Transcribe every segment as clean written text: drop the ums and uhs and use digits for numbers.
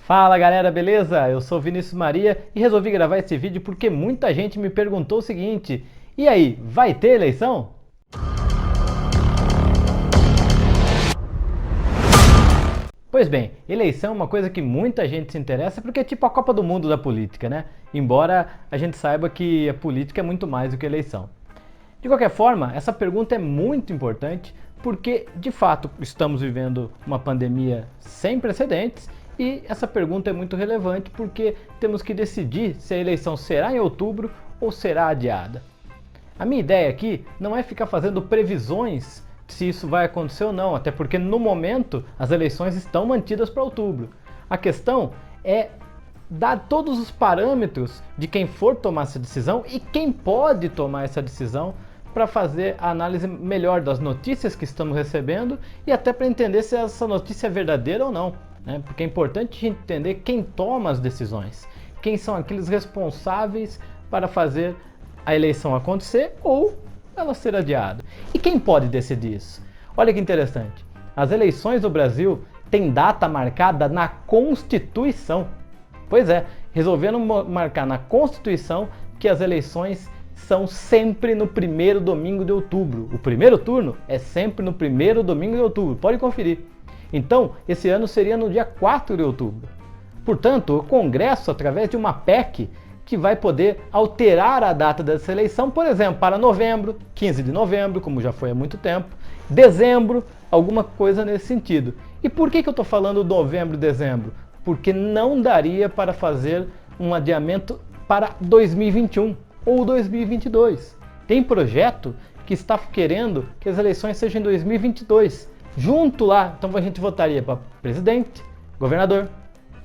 Fala galera, beleza? Eu sou Vinícius Maria e resolvi gravar esse vídeo porque muita gente me perguntou o seguinte: e aí, vai ter eleição? Pois bem, eleição é uma coisa que muita gente se interessa porque é tipo a Copa do Mundo da política, né? Embora a gente saiba que a política é muito mais do que eleição. De qualquer forma, essa pergunta é muito importante porque, de fato, estamos vivendo uma pandemia sem precedentes e essa pergunta é muito relevante porque temos que decidir se a eleição será em outubro ou será adiada. A minha ideia aqui não é ficar fazendo previsões se isso vai acontecer ou não, até porque no momento as eleições estão mantidas para outubro. A questão é dar todos os parâmetros de quem for tomar essa decisão e quem pode tomar essa decisão para fazer a análise melhor das notícias que estamos recebendo e até para entender se essa notícia é verdadeira ou não, né? Porque é importante a gente entender quem toma as decisões, quem são aqueles responsáveis para fazer a eleição acontecer ou ela ser adiada. E quem pode decidir isso? Olha que interessante, as eleições do Brasil têm data marcada na Constituição. Pois é, resolveram marcar na Constituição que as eleições são sempre no primeiro domingo de outubro. O primeiro turno é sempre no primeiro domingo de outubro, pode conferir. Então, esse ano seria no dia 4 de outubro. Portanto, o Congresso, através de uma PEC, que vai poder alterar a data dessa eleição, por exemplo, para novembro, 15 de novembro, como já foi há muito tempo, dezembro, alguma coisa nesse sentido. E por que eu estou falando novembro e dezembro? Porque não daria para fazer um adiamento para 2021 ou 2022. Tem projeto que está querendo que as eleições sejam em 2022. Junto lá, então a gente votaria para presidente, governador,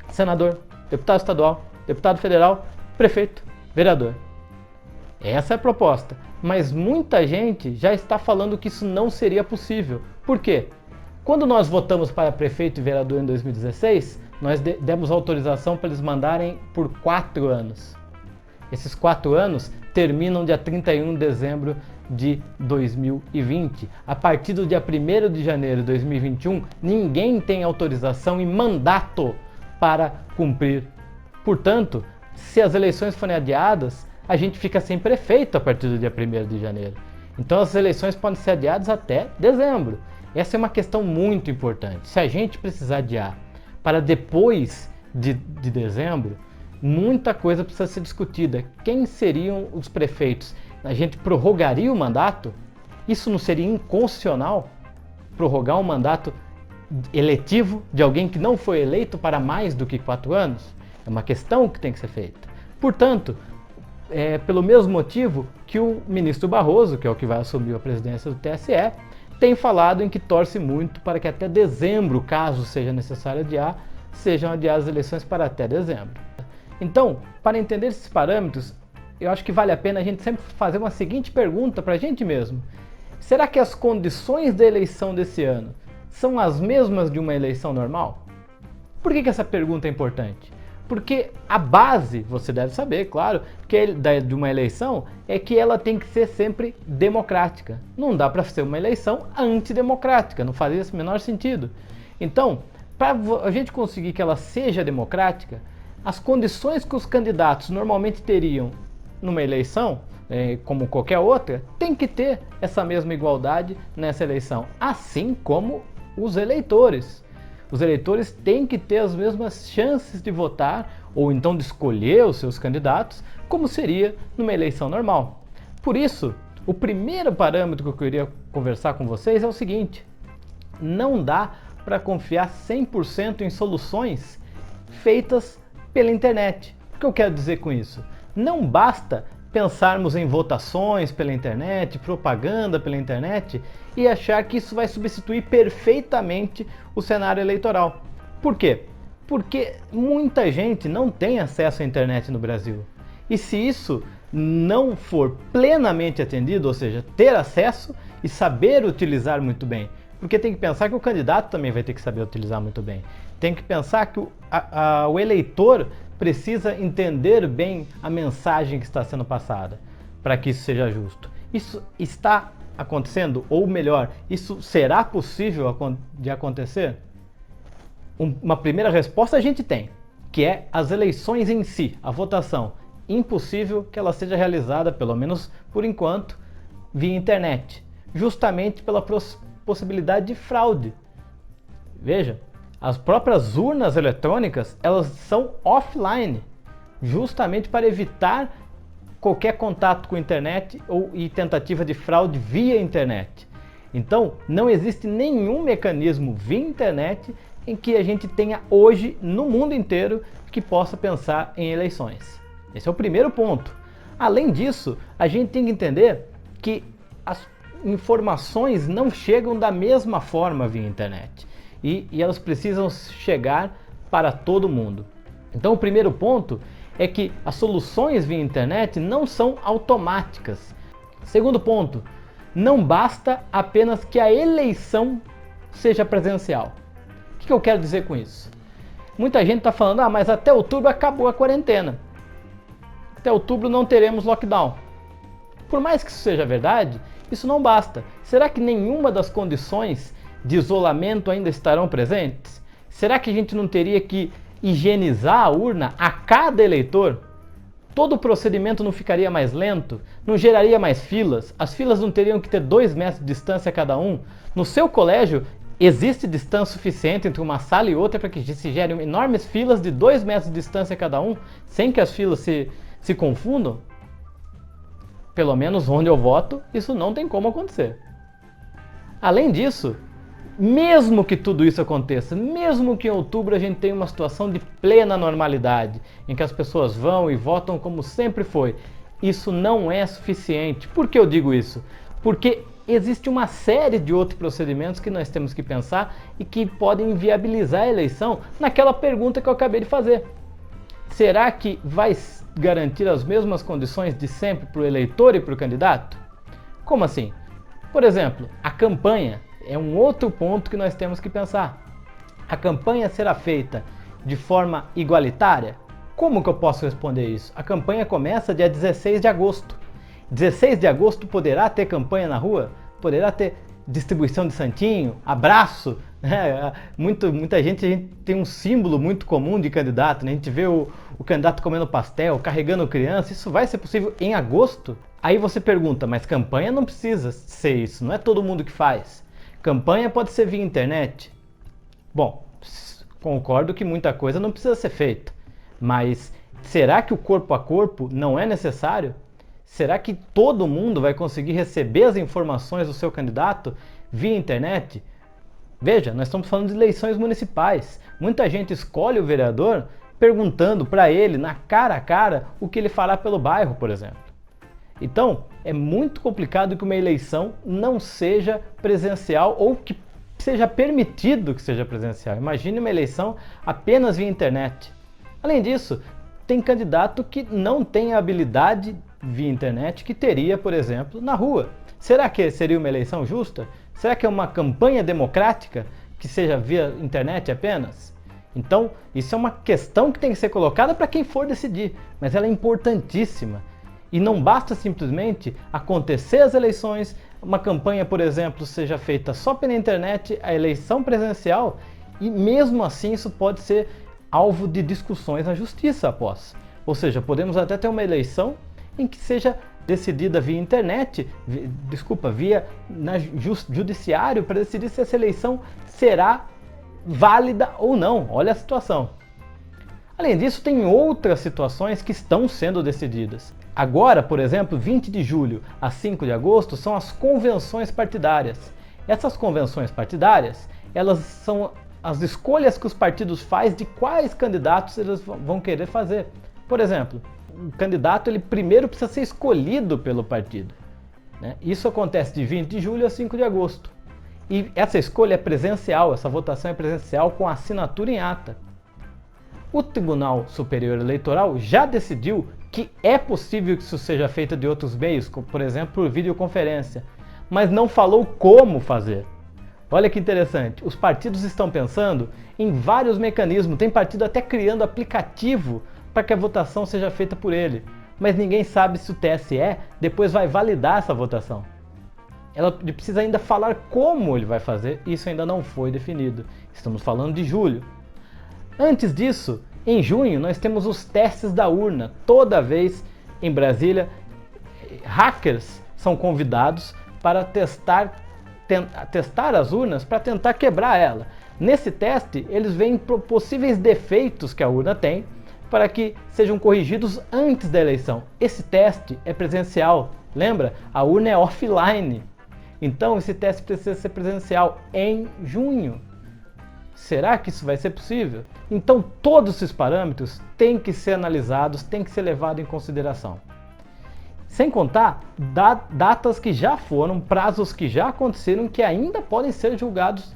senador, deputado estadual, deputado federal, prefeito, vereador. Essa é a proposta. Mas muita gente já está falando que isso não seria possível. Por quê? Quando nós votamos para prefeito e vereador em 2016, nós demos autorização para eles mandarem por 4 anos. Esses 4 anos terminam dia 31 de dezembro de 2020. A partir do dia 1º de janeiro de 2021, ninguém tem autorização e mandato para cumprir. Portanto, se as eleições forem adiadas, a gente fica sem prefeito a partir do dia 1º de janeiro. Então as eleições podem ser adiadas até dezembro. Essa é uma questão muito importante. Se a gente precisar adiar para depois de dezembro, muita coisa precisa ser discutida. Quem seriam os prefeitos? A gente prorrogaria o mandato? Isso não seria inconstitucional? Prorrogar um mandato eletivo de alguém que não foi eleito para mais do que 4 anos? É uma questão que tem que ser feita. Portanto, pelo mesmo motivo que o ministro Barroso, que é o que vai assumir a presidência do TSE, tem falado em que torce muito para que até dezembro, caso seja necessário adiar, sejam adiadas as eleições para até dezembro. Então, para entender esses parâmetros, eu acho que vale a pena a gente sempre fazer uma seguinte pergunta para a gente mesmo. Será que as condições da eleição desse ano são as mesmas de uma eleição normal? Por que essa pergunta é importante? Porque a base, você deve saber, claro, de uma eleição é que ela tem que ser sempre democrática. Não dá para ser uma eleição antidemocrática, não faz esse menor sentido. Então, para a gente conseguir que ela seja democrática, as condições que os candidatos normalmente teriam numa eleição, como qualquer outra, tem que ter essa mesma igualdade nessa eleição, assim como os eleitores. Os eleitores têm que ter as mesmas chances de votar ou então de escolher os seus candidatos, como seria numa eleição normal. Por isso, o primeiro parâmetro que eu queria conversar com vocês é o seguinte: não dá para confiar 100% em soluções feitas pela internet. O que eu quero dizer com isso? Não basta pensarmos em votações pela internet, propaganda pela internet e achar que isso vai substituir perfeitamente o cenário eleitoral. Por quê? Porque muita gente não tem acesso à internet no Brasil. E se isso não for plenamente atendido, ou seja, ter acesso e saber utilizar muito bem, porque tem que pensar que o candidato também vai ter que saber utilizar muito bem. Tem que pensar que o eleitor precisa entender bem a mensagem que está sendo passada para que isso seja justo. Isso está acontecendo? Ou melhor, isso será possível de acontecer? Uma primeira resposta a gente tem. que é as eleições em si, a votação. Impossível que ela seja realizada, pelo menos por enquanto, via internet, justamente pela possibilidade de fraude. Veja, as próprias urnas eletrônicas, elas são offline, justamente para evitar qualquer contato com a internet e tentativa de fraude via internet. Então, não existe nenhum mecanismo via internet em que a gente tenha hoje no mundo inteiro que possa pensar em eleições. Esse é o primeiro ponto. Além disso, a gente tem que entender que as informações não chegam da mesma forma via internet e elas precisam chegar para todo mundo. Então, o primeiro ponto é que as soluções via internet não são automáticas. Segundo ponto, não basta apenas que a eleição seja presencial. O que eu quero dizer com isso? Muita gente está falando, mas até outubro acabou a quarentena. Até outubro não teremos lockdown. Por mais que isso seja verdade, isso não basta. Será que nenhuma das condições de isolamento ainda estarão presentes? Será que a gente não teria que higienizar a urna a cada eleitor? Todo o procedimento não ficaria mais lento? Não geraria mais filas? As filas não teriam que ter 2 metros de distância cada um? No seu colégio, existe distância suficiente entre uma sala e outra para que se gerem enormes filas de 2 metros de distância cada um, sem que as filas se confundam? Pelo menos onde eu voto, isso não tem como acontecer. Além disso, mesmo que tudo isso aconteça, mesmo que em outubro a gente tenha uma situação de plena normalidade, em que as pessoas vão e votam como sempre foi, isso não é suficiente. Por que eu digo isso? Porque existe uma série de outros procedimentos que nós temos que pensar e que podem inviabilizar a eleição naquela pergunta que eu acabei de fazer. Será que vai garantir as mesmas condições de sempre para o eleitor e para o candidato? Como assim? Por exemplo, a campanha é um outro ponto que nós temos que pensar. A campanha será feita de forma igualitária? Como que eu posso responder isso? A campanha começa dia 16 de agosto. 16 de agosto poderá ter campanha na rua? Poderá ter distribuição de santinho, abraço? Muita gente, a gente tem um símbolo muito comum de candidato, né? A gente vê o candidato comendo pastel, carregando criança. Isso vai ser possível em agosto? Aí você pergunta, mas campanha não precisa ser isso, não é todo mundo que faz. Campanha pode ser via internet? Bom, concordo que muita coisa não precisa ser feita, mas será que o corpo a corpo não é necessário? Será que todo mundo vai conseguir receber as informações do seu candidato via internet? Veja, nós estamos falando de eleições municipais. Muita gente escolhe o vereador perguntando para ele, na cara a cara, o que ele fará pelo bairro, por exemplo. Então, é muito complicado que uma eleição não seja presencial ou que seja permitido que seja presencial. Imagine uma eleição apenas via internet. Além disso, tem candidato que não tem a habilidade via internet que teria, por exemplo, na rua. Será que seria uma eleição justa? Será que é uma campanha democrática que seja via internet apenas? Então, isso é uma questão que tem que ser colocada para quem for decidir, mas ela é importantíssima. E não basta simplesmente acontecer as eleições, uma campanha, por exemplo, seja feita só pela internet, a eleição presencial, e mesmo assim isso pode ser alvo de discussões na justiça após. Ou seja, podemos até ter uma eleição em que seja decidida via internet, via judiciário, para decidir se essa eleição será válida ou não. Olha a situação. Além disso, tem outras situações que estão sendo decididas. Agora, por exemplo, 20 de julho a 5 de agosto são as convenções partidárias. Essas convenções partidárias, elas são as escolhas que os partidos fazem de quais candidatos eles vão querer fazer. Por exemplo, o candidato ele primeiro precisa ser escolhido pelo partido, né? Isso acontece de 20 de julho a 5 de agosto. E essa escolha é presencial, essa votação é presencial com assinatura em ata. O Tribunal Superior Eleitoral já decidiu que é possível que isso seja feito de outros meios, como, por exemplo, por videoconferência, mas não falou como fazer. Olha que interessante, os partidos estão pensando em vários mecanismos, tem partido até criando aplicativo para que a votação seja feita por ele, mas ninguém sabe se o TSE depois vai validar essa votação. Ele precisa ainda falar como ele vai fazer, e isso ainda não foi definido. Estamos falando de julho. Antes disso, Em junho, nós temos os testes da urna. Toda vez em Brasília, hackers são convidados para testar as urnas para tentar quebrar ela. Nesse teste, eles veem possíveis defeitos que a urna tem para que sejam corrigidos antes da eleição. Esse teste é presencial, lembra? A urna é offline. Então esse teste precisa ser presencial em junho. Será que isso vai ser possível? Então todos esses parâmetros têm que ser analisados, têm que ser levados em consideração. Sem contar datas que já foram, prazos que já aconteceram, que ainda podem ser julgados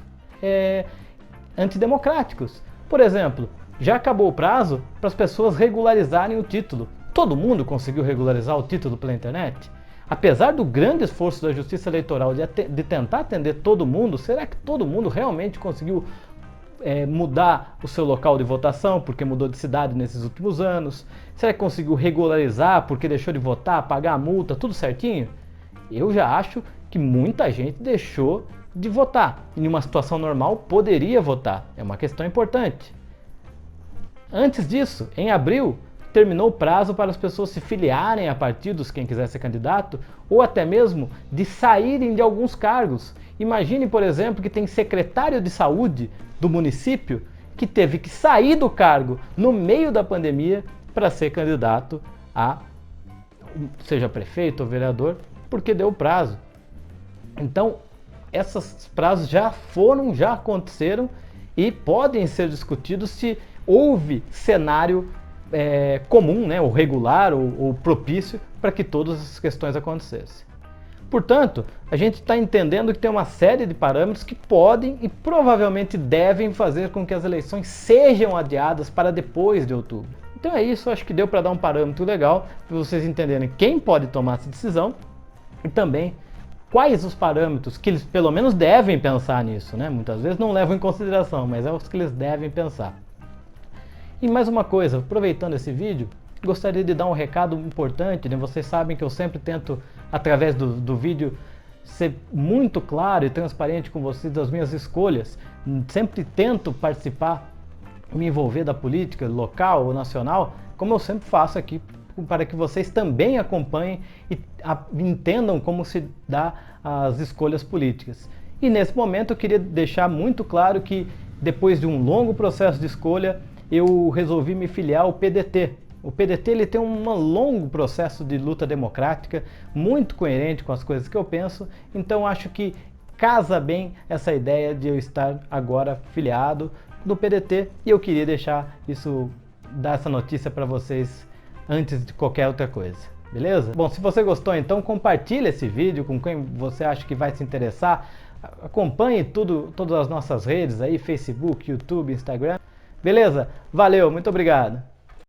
antidemocráticos. Por exemplo, já acabou o prazo para as pessoas regularizarem o título. Todo mundo conseguiu regularizar o título pela internet? Apesar do grande esforço da Justiça Eleitoral de tentar atender todo mundo, será que todo mundo realmente conseguiu mudar o seu local de votação porque mudou de cidade nesses últimos anos? Será que conseguiu regularizar porque deixou de votar, pagar a multa, tudo certinho? Eu já acho que muita gente deixou de votar. Em uma situação normal, poderia votar. É uma questão importante. Antes disso, em abril, terminou o prazo para as pessoas se filiarem a partidos, quem quiser ser candidato, ou até mesmo de saírem de alguns cargos. Imagine, por exemplo, que tem secretário de saúde do município que teve que sair do cargo no meio da pandemia para ser candidato a, seja prefeito ou vereador, porque deu prazo. Então, esses prazos já aconteceram e podem ser discutidos se houve cenário comum, né, ou regular, ou propício para que todas essas questões acontecessem. Portanto, a gente está entendendo que tem uma série de parâmetros que podem e provavelmente devem fazer com que as eleições sejam adiadas para depois de outubro. Então é isso, acho que deu para dar um parâmetro legal para vocês entenderem quem pode tomar essa decisão e também quais os parâmetros que eles pelo menos devem pensar nisso, né? Muitas vezes não levam em consideração, mas é os que eles devem pensar. E mais uma coisa, aproveitando esse vídeo, gostaria de dar um recado importante, né? Vocês sabem que eu sempre tento, através do vídeo, ser muito claro e transparente com vocês das minhas escolhas. Sempre tento participar, me envolver da política local ou nacional, como eu sempre faço aqui, para que vocês também acompanhem e entendam como se dá as escolhas políticas. E nesse momento eu queria deixar muito claro que depois de um longo processo de escolha, eu resolvi me filiar ao PDT. O PDT ele tem um longo processo de luta democrática, muito coerente com as coisas que eu penso, então acho que casa bem essa ideia de eu estar agora filiado no PDT e eu queria dar essa notícia para vocês antes de qualquer outra coisa, beleza? Bom, se você gostou então compartilhe esse vídeo com quem você acha que vai se interessar, acompanhe todas as nossas redes aí, Facebook, YouTube, Instagram, beleza? Valeu, muito obrigado!